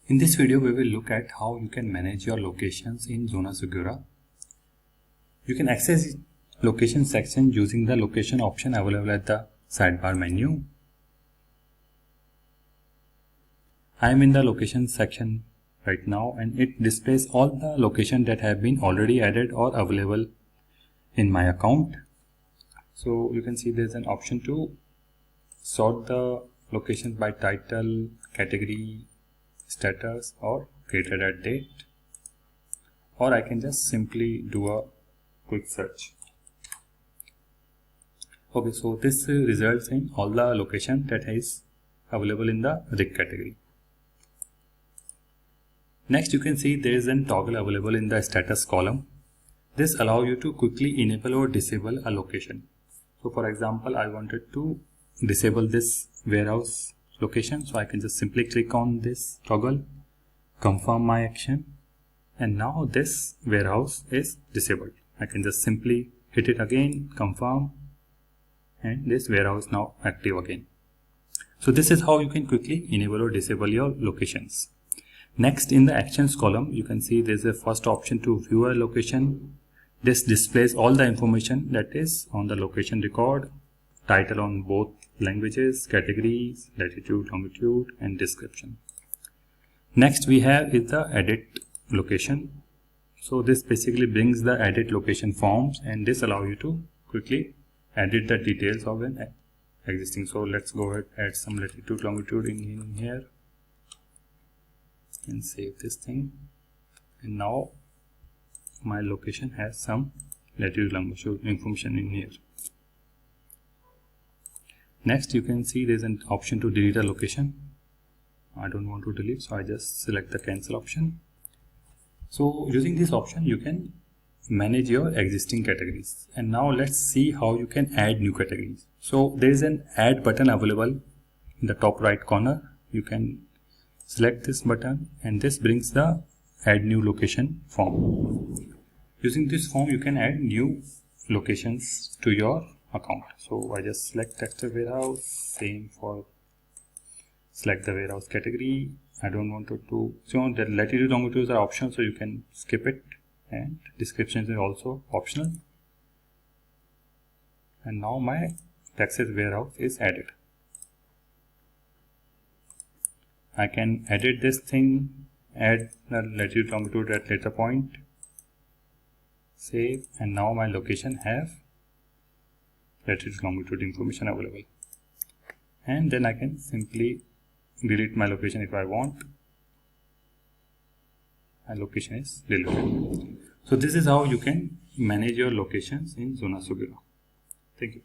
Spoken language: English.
In this video, we will look at how you can manage your locations in ZonaSegura. You can access location section using the location option available at the sidebar menu. I am in the location section right now, and it displays all the locations that have been already added or available in my account. So you can see there's an option to sort the locations by title, category, status, or created at date, or I can just simply do a quick search. Okay, so this results in all the location that is available in the rig category. Next, you can see there is a toggle available in the status column. This allows you to quickly enable or disable a location. So for example, I wanted to disable this warehouse location, so I can just simply click on this toggle, confirm my action, and now this warehouse is disabled. I can just simply hit it again, confirm, and this warehouse now active again. So this is how you can quickly enable or disable your locations. Next, in the actions column, you can see there's a first option to view a location. This displays all the information that is on the location record, title on both languages, categories, latitude, longitude, and description. Next we have is the edit location. So this basically brings the edit location forms, and this allows you to quickly edit the details of an existing. So let's go ahead, add some latitude, longitude in here, and save this thing. And now my location has some latitude, longitude information in here. Next, you can see there's an option to delete a location. I don't want to delete, so I just select the cancel option. So using this option, you can manage your existing categories. And now let's see how you can add new categories. So there is an add button available in the top right corner. You can select this button, and this brings the add new location form. Using this form, you can add new locations to your account. So I just select textile warehouse, same for select the warehouse category. I don't want to so the latitude, longitude are optional, so you can skip it, and descriptions are also optional. And now my textile warehouse is added. I can edit this thing, add the latitude, longitude at later point, save, and now my location have latitude, longitude information available. And then I can simply delete my location if I want. My location is deleted. So this is how you can manage your locations in ZonaSegura. Thank you.